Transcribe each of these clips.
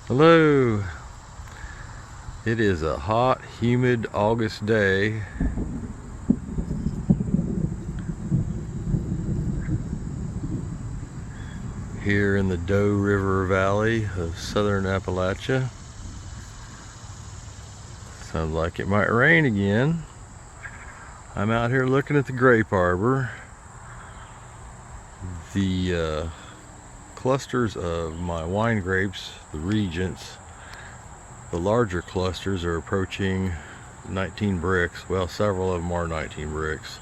Hello. It is a hot, humid August day. Here in the Doe River Valley of southern Appalachia. Sounds like it might rain again. I'm out here looking at the grape arbor. The clusters of my wine grapes, the Regents, the larger clusters are approaching 19 bricks. Well, several of them are 19 bricks.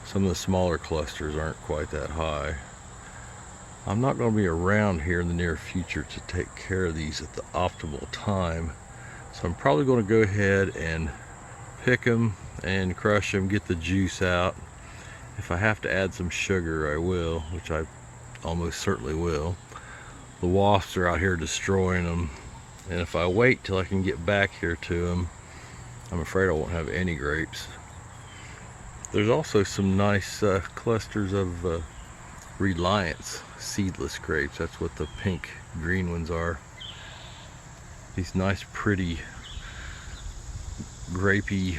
Some of the smaller clusters aren't quite that high. I'm not going to be around here in the near future to take care of these at the optimal time. So I'm probably going to go ahead and pick them and crush them, get the juice out. If I have to add some sugar, I will, which I almost certainly will. The wasps are out here destroying them. And if I wait till I can get back here to them, I'm afraid I won't have any grapes. There's also some nice clusters of Reliance seedless grapes. That's what the pink green ones are. These nice pretty grapey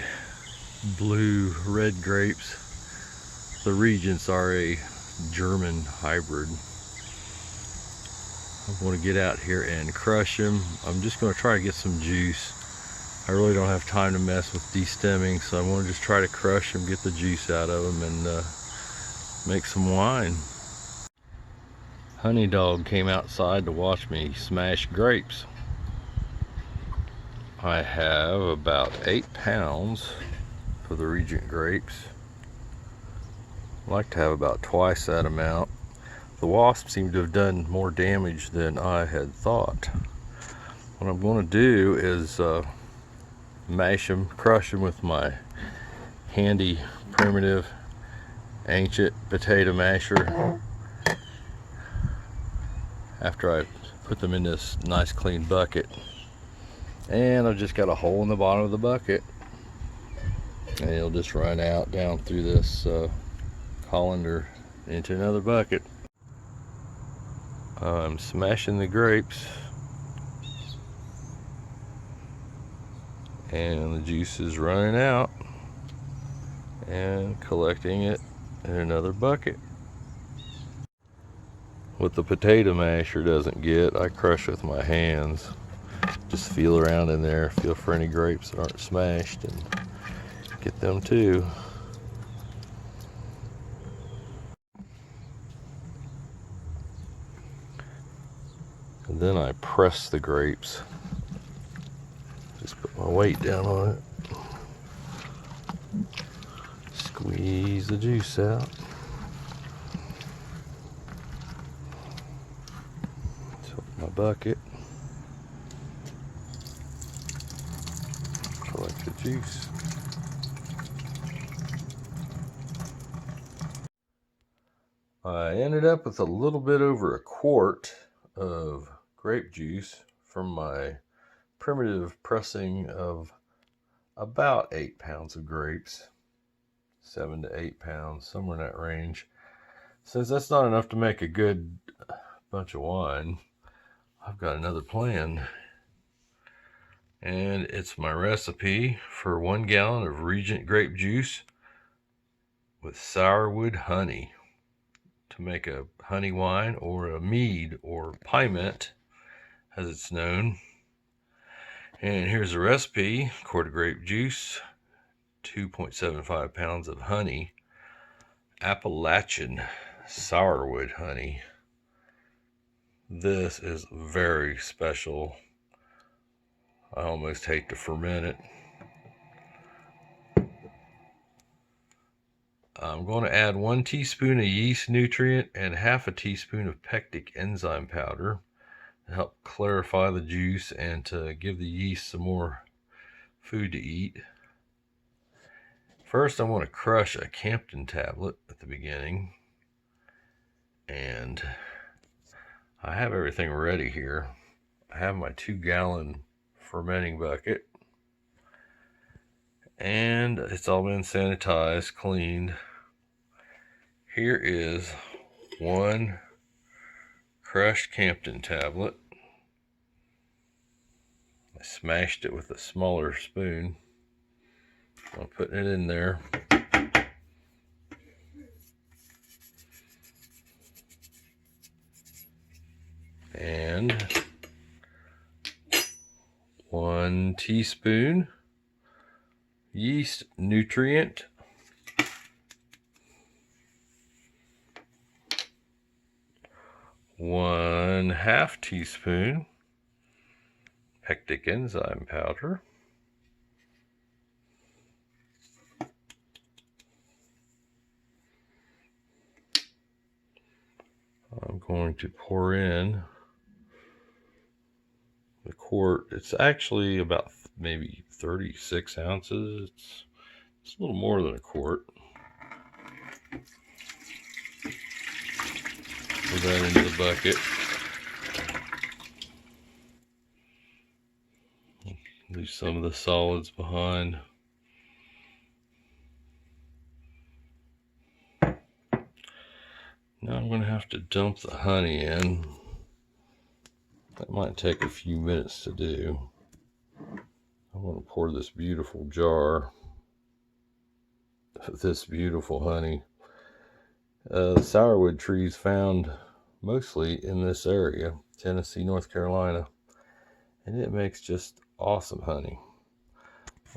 blue red grapes. The Regents are a German hybrid. I'm going to get out here and crush them. I'm just going to try to get some juice. I really don't have time to mess with destemming, so I'm going to just try to crush them, get the juice out of them, and make some wine. Honey Dog came outside to watch me smash grapes. I have about 8 pounds for the Regent grapes. I like to have about twice that amount. The wasps seem to have done more damage than I had thought. What I'm going to do is mash them, crush them with my handy primitive ancient potato masher. After I put them in this nice clean bucket, and I've just got a hole in the bottom of the bucket, and it'll just run out down through this colander into another bucket. I'm smashing the grapes, and the juice is running out, and collecting it in another bucket. What the potato masher doesn't get, I crush with my hands. Just feel around in there, feel for any grapes that aren't smashed, and get them too. And then I press the grapes. Just put my weight down on it. Squeeze the juice out. Fill my bucket. Collect the juice. I ended up with a little bit over a quart of grape juice from my primitive pressing of about 8 pounds of grapes. 7 to 8 pounds, somewhere in that range. Since that's not enough to make a good bunch of wine, I've got another plan. And it's my recipe for 1 gallon of Regent grape juice with sourwood honey to make a honey wine, or a mead, or Pyment as it's known. And here's the recipe: quart of grape juice, 2.75 pounds of honey, Appalachian sourwood honey. This is very special. I almost hate to ferment it. I'm going to add 1 teaspoon of yeast nutrient and half a teaspoon of pectic enzyme powder to help clarify the juice and to give the yeast some more food to eat. First, I want to crush a Campden tablet at the beginning, and I have everything ready here. I have my 2-gallon fermenting bucket, and it's all been sanitized, cleaned. Here is 1 crushed Campden tablet, I smashed it with a smaller spoon. I'm putting it in there. And 1 teaspoon yeast nutrient. 1/2 teaspoon pectic enzyme powder. I'm going to pour in the quart. It's actually about maybe 36 ounces. It's a little more than a quart. Put that into the bucket. Leave some of the solids behind. Now I'm going to have to dump the honey in. That might take a few minutes to do. I want to pour this beautiful jar of this beautiful honey. The sourwood trees found mostly in this area, Tennessee, North Carolina, and it makes just awesome honey.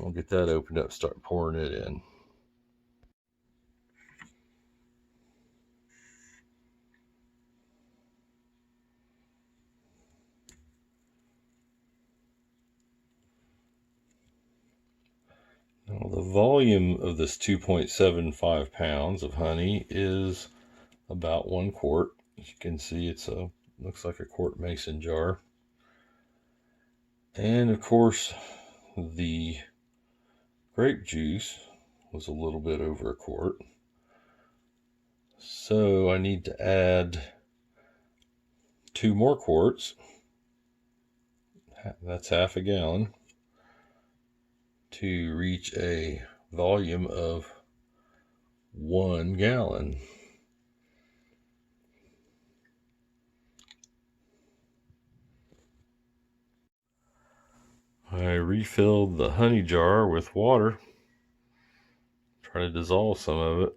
I'll get that opened up, start pouring it in. Now the volume of this 2.75 pounds of honey is about 1 quart. As you can see, looks like a quart mason jar. And of course, the grape juice was a little bit over a quart. So I need to add 2 more quarts. That's 1/2 gallon to reach a volume of 1 gallon. I refilled the honey jar with water. Try to dissolve some of it.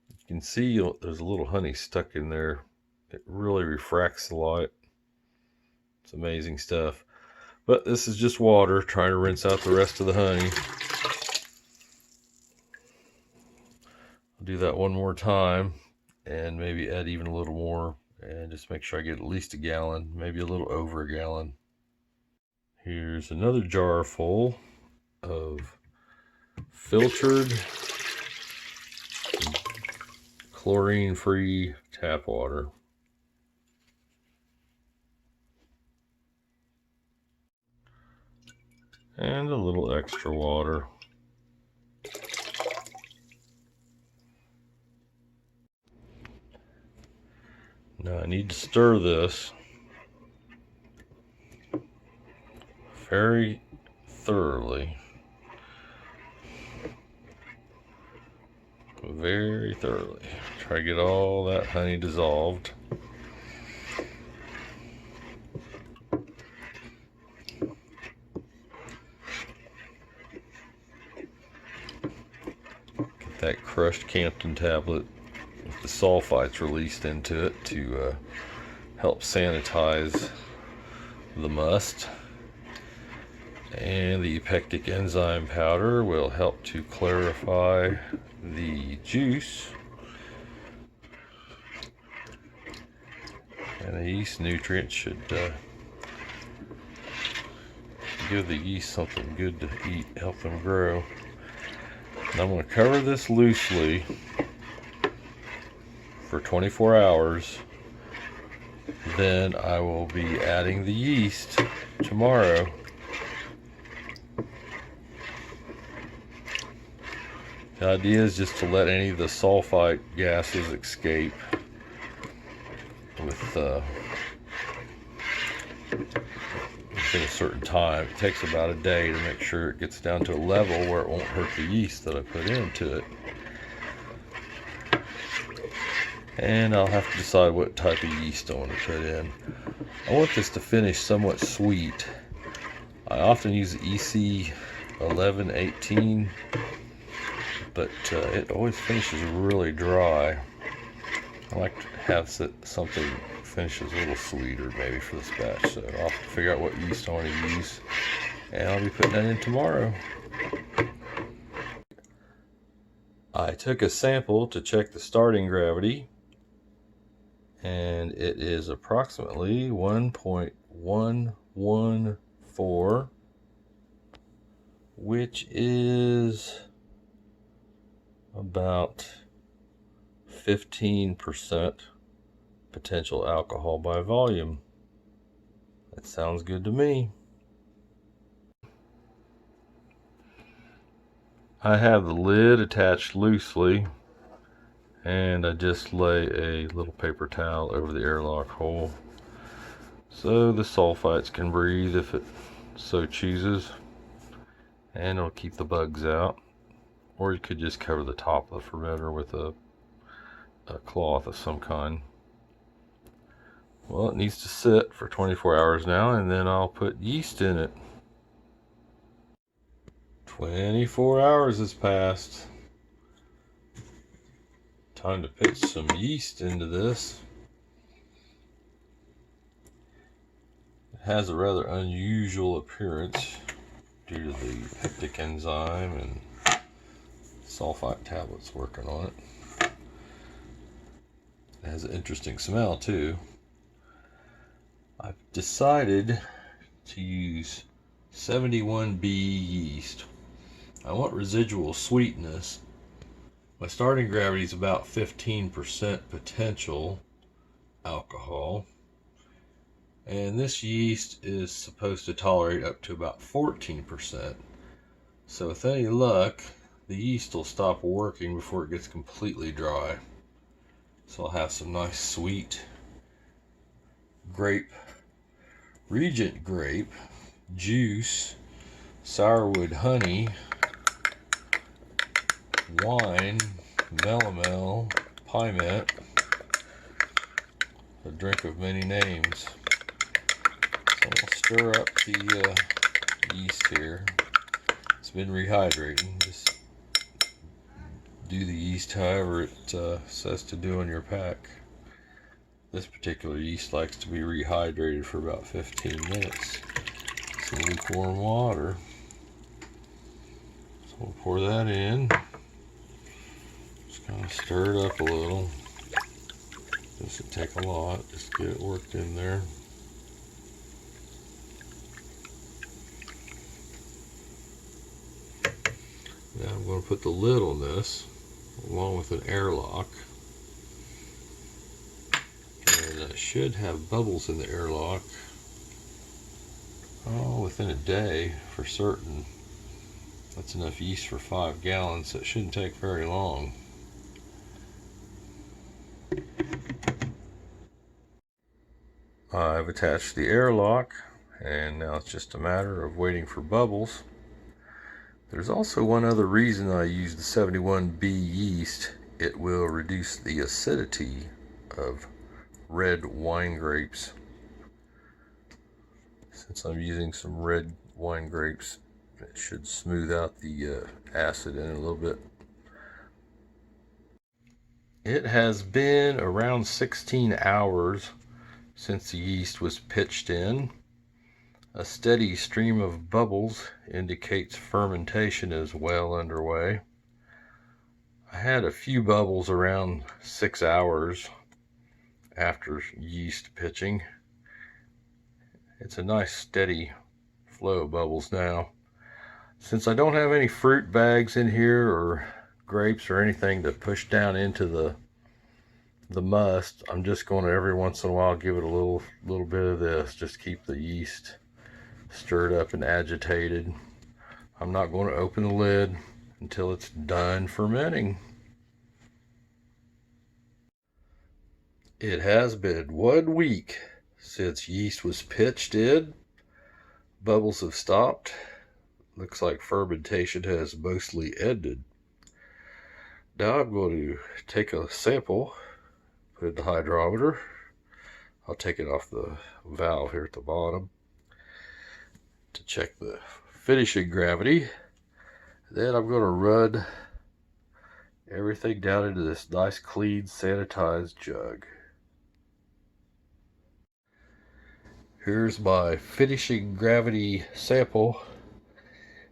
You can see there's a little honey stuck in there. It really refracts the light. It's amazing stuff. But this is just water, trying to rinse out the rest of the honey. I'll do that one more time and maybe add even a little more and just make sure I get at least 1 gallon, maybe a little over 1 gallon. Here's another jar full of filtered, chlorine-free tap water. And a little extra water. Now I need to stir this very thoroughly. Very thoroughly. Try to get all that honey dissolved. Get that crushed Campton tablet with the sulfites released into it to help sanitize the must. And the pectic enzyme powder will help to clarify the juice. And the yeast nutrients should give the yeast something good to eat, help them grow. And I'm going to cover this loosely for 24 hours. Then I will be adding the yeast tomorrow. The idea is just to let any of the sulfite gases escape within a certain time. It takes about a day to make sure it gets down to a level where it won't hurt the yeast that I put into it. And I'll have to decide what type of yeast I want to put in. I want this to finish somewhat sweet. I often use EC 1118, but it always finishes really dry. I like to have something finishes a little sweeter maybe for this batch, so I'll have to figure out what yeast I want to use, and I'll be putting that in tomorrow. I took a sample to check the starting gravity, and it is approximately 1.114, which is about 15% potential alcohol by volume. That sounds good to me. I have the lid attached loosely, and I just lay a little paper towel over the airlock hole so the sulfites can breathe if it so chooses, and it'll keep the bugs out. Or you could just cover the top of the fermenter with a cloth of some kind. Well, it needs to sit for 24 hours now, and then I'll put yeast in it. 24 hours has passed. Time to put some yeast into this. It has a rather unusual appearance due to the peptic enzyme and sulfite tablets working on it. It has an interesting smell too. I've decided to use 71B yeast. I want residual sweetness. My starting gravity is about 15% potential alcohol, and this yeast is supposed to tolerate up to about 14%. So with any luck, the yeast will stop working before it gets completely dry. So I'll have some nice sweet grape, Regent grape juice, sourwood honey, wine, melomel, Pyment, a drink of many names. So I'll stir up the yeast here. It's been rehydrating. Just do the yeast however it says to do on your pack. This particular yeast likes to be rehydrated for about 15 minutes. Some lukewarm water. So we'll pour that in. Just kind of stir it up a little. Doesn't take a lot. Just get it worked in there. Now I'm going to put the lid on this along with an airlock. And I should have bubbles in the airlock within a day for certain. That's enough yeast for 5 gallons, so it shouldn't take very long. I've attached the airlock, and now it's just a matter of waiting for bubbles. There's also one other reason I use the 71B yeast. It will reduce the acidity of red wine grapes. Since I'm using some red wine grapes, it should smooth out the acid in it a little bit. It has been around 16 hours since the yeast was pitched in. A steady stream of bubbles indicates fermentation is well underway. I had a few bubbles around 6 hours after yeast pitching. It's a nice steady flow of bubbles now. Since I don't have any fruit bags in here or grapes or anything to push down into the must, I'm just going to every once in a while give it a little bit of this, just keep the yeast stirred up and agitated. I'm not going to open the lid until it's done fermenting. It has been 1 week since yeast was pitched in. Bubbles have stopped. Looks like fermentation has mostly ended. Now I'm going to take a sample open the hydrometer. I'll take it off the valve here at the bottom to check the finishing gravity. Then I'm going to run everything down into this nice, clean, sanitized jug. Here's my finishing gravity sample.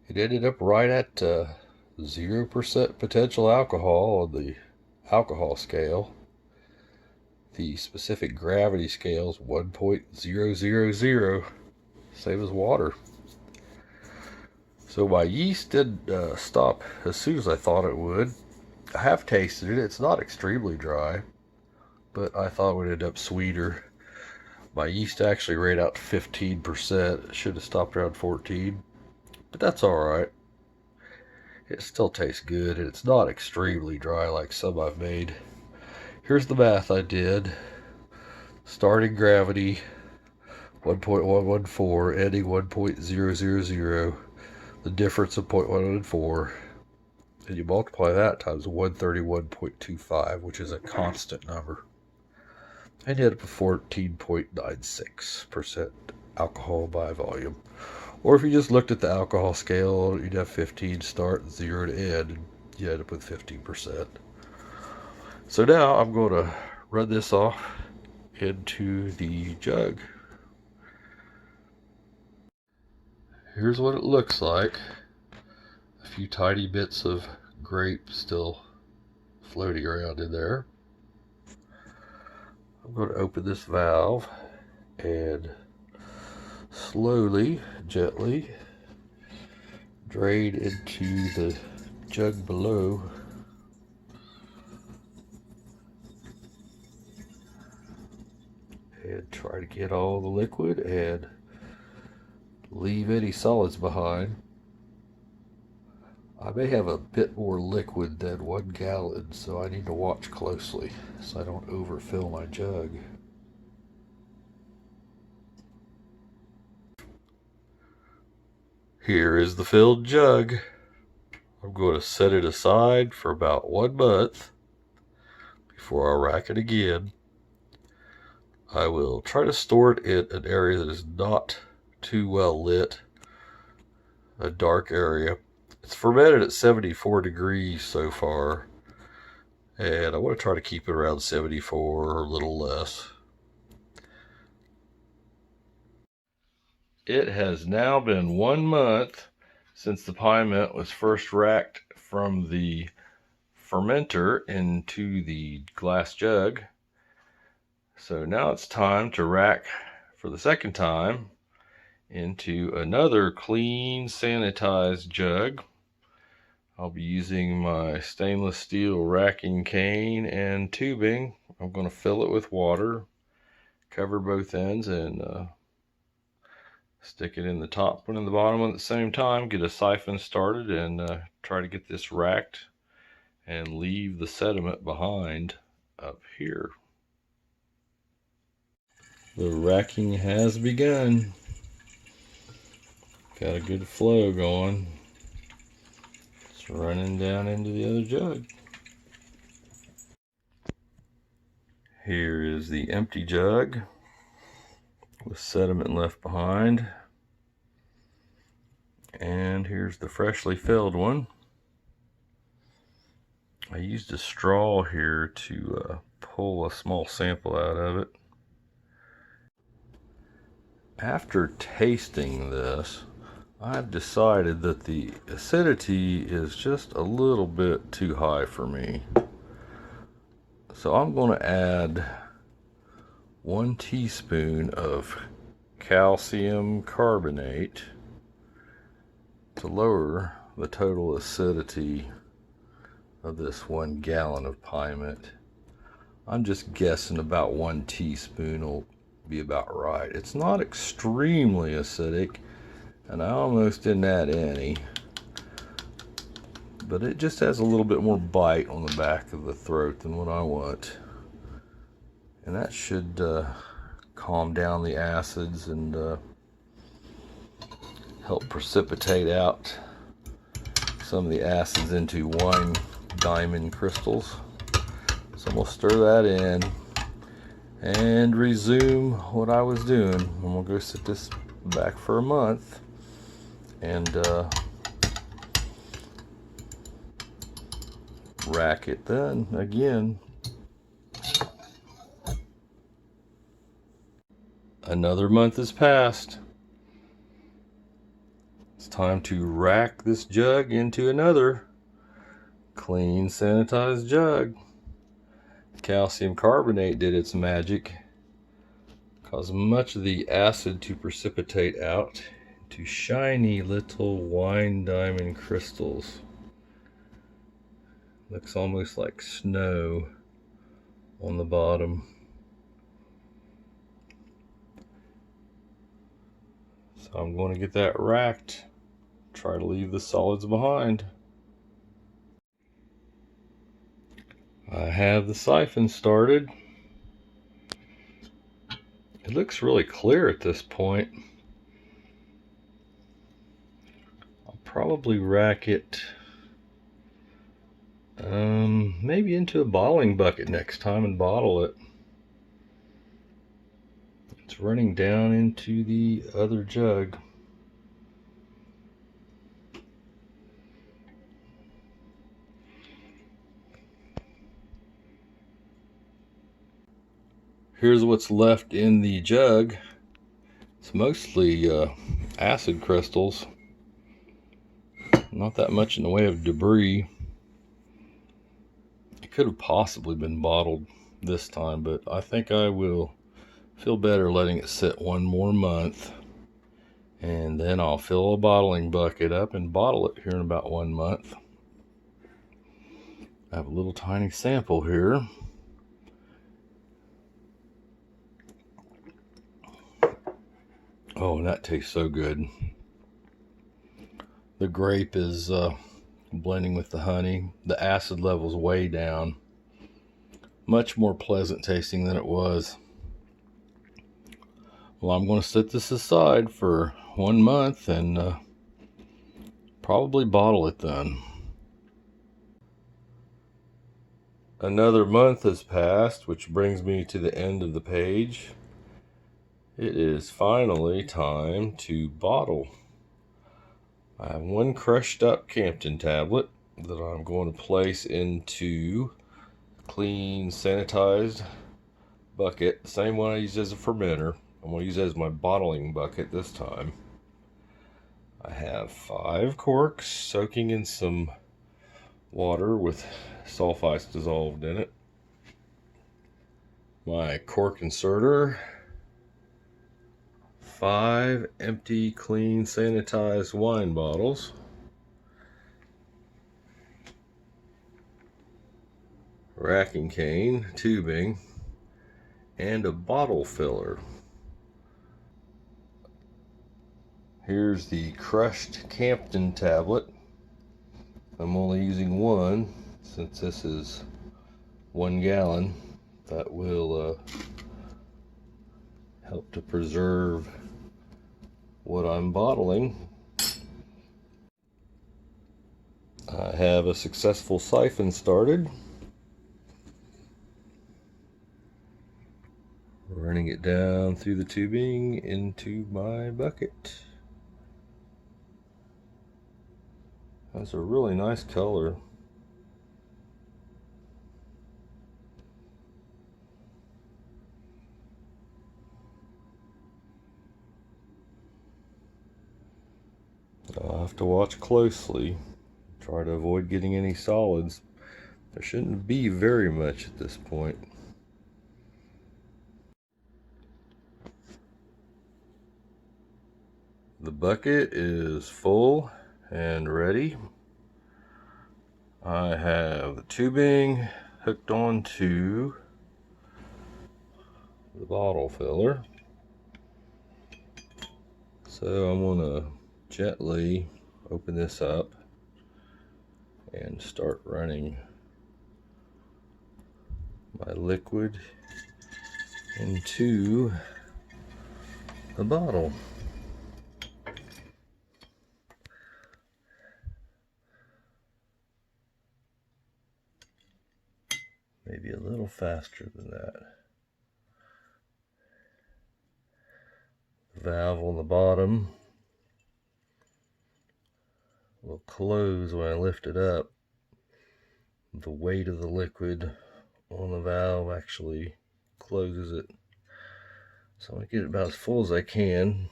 It ended up right at 0% potential alcohol on the alcohol scale. The specific gravity scale is 1.000, same as water. So my yeast didn't stop as soon as I thought it would. I have tasted it. It's not extremely dry, but I thought it would end up sweeter. My yeast actually ran out to 15%. It should have stopped around 14, but that's alright. It still tastes good, and it's not extremely dry like some I've made. Here's the math I did. Starting gravity 1.114, ending 1.000, the difference of 0.114, and you multiply that times 131.25, which is a constant number, and you end up with 14.96% alcohol by volume. Or if you just looked at the alcohol scale, you'd have 15 start, 0 to end, and you end up with 15%. So now I'm going to run this off into the jug. Here's what it looks like. A few tiny bits of grape still floating around in there. I'm going to open this valve and slowly, gently drain into the jug below. And try to get all the liquid and leave any solids behind. I may have a bit more liquid than 1 gallon, so I need to watch closely so I don't overfill my jug. Here is the filled jug. I'm going to set it aside for about 1 month before I rack it again. I will try to store it in an area that is not too well lit, a dark area. It's fermented at 74 degrees so far, and I want to try to keep it around 74 or a little less. It has now been 1 month since the Pyment was first racked from the fermenter into the glass jug. So now it's time to rack for the second time into another clean, sanitized jug. I'll be using my stainless steel racking cane and tubing. I'm going to fill it with water, cover both ends, and stick it in the top one and the bottom one at the same time. Get a siphon started and try to get this racked and leave the sediment behind up here. The racking has begun. Got a good flow going. It's running down into the other jug. Here is the empty jug with sediment left behind. And here's the freshly filled one. I used a straw here to pull a small sample out of it. After tasting this, I've decided that the acidity is just a little bit too high for me. So I'm going to add 1 teaspoon of calcium carbonate to lower the total acidity of this 1 gallon of Pyment. I'm just guessing about 1 teaspoon will be about right. It's not extremely acidic, and I almost didn't add any, but it just has a little bit more bite on the back of the throat than what I want, and that should calm down the acids and help precipitate out some of the acids into wine diamond crystals. So I'm going to stir that in. and resume what I was doing. I'm gonna go sit this back for a month and rack it then again. Another month has passed. It's time to rack this jug into another clean, sanitized jug. Calcium carbonate did its magic, caused much of the acid to precipitate out into shiny little wine diamond crystals. Looks almost like snow on the bottom. So I'm going to get that racked, try to leave the solids behind. I have the siphon started. It looks really clear at this point. I'll probably rack it maybe into a bottling bucket next time and bottle it. It's running down into the other jug. Here's what's left in the jug. It's mostly acid crystals. Not that much in the way of debris. It could have possibly been bottled this time, but I think I will feel better letting it sit one more month. And then I'll fill a bottling bucket up and bottle it here in about 1 month. I have a little tiny sample here. Oh, and that tastes so good. The grape is blending with the honey. The acid level's way down. Much more pleasant tasting than it was. Well, I'm going to set this aside for 1 month and probably bottle it then. Another month has passed, which brings me to the end of the page. It is finally time to bottle. I have 1 crushed up Campton tablet that I'm going to place into clean, sanitized bucket. Same one I used as a fermenter. I'm going to use it as my bottling bucket this time. I have 5 corks soaking in some water with sulfites dissolved in it. My cork inserter. 5 empty, clean, sanitized wine bottles. Racking cane, tubing, and a bottle filler. Here's the crushed Campton tablet. I'm only using 1 since this is 1 gallon. That will help to preserve what I'm bottling. I have a successful siphon started. Running it down through the tubing into my bucket. That's a really nice color. I'll have to watch closely, try to avoid getting any solids. There shouldn't be very much at this point. The bucket is full and ready. I have the tubing hooked onto the bottle filler. So I'm going to gently open this up and start running my liquid into the bottle. Maybe a little faster than that. valve on the bottom will close when I lift it up. The weight of the liquid on the valve actually closes it. So I'm going to get it about as full as I can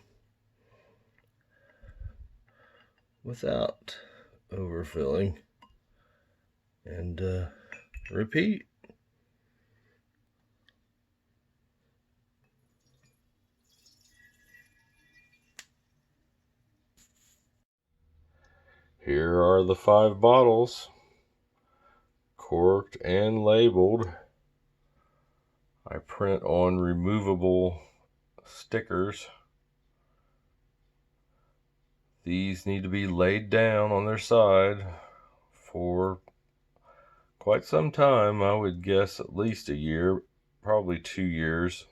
without overfilling, and repeat. Here are the 5 bottles, corked and labeled. I print on removable stickers. These need to be laid down on their side for quite some time. I would guess at least a year, probably 2 years.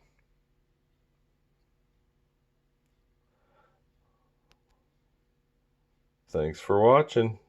Thanks for watching.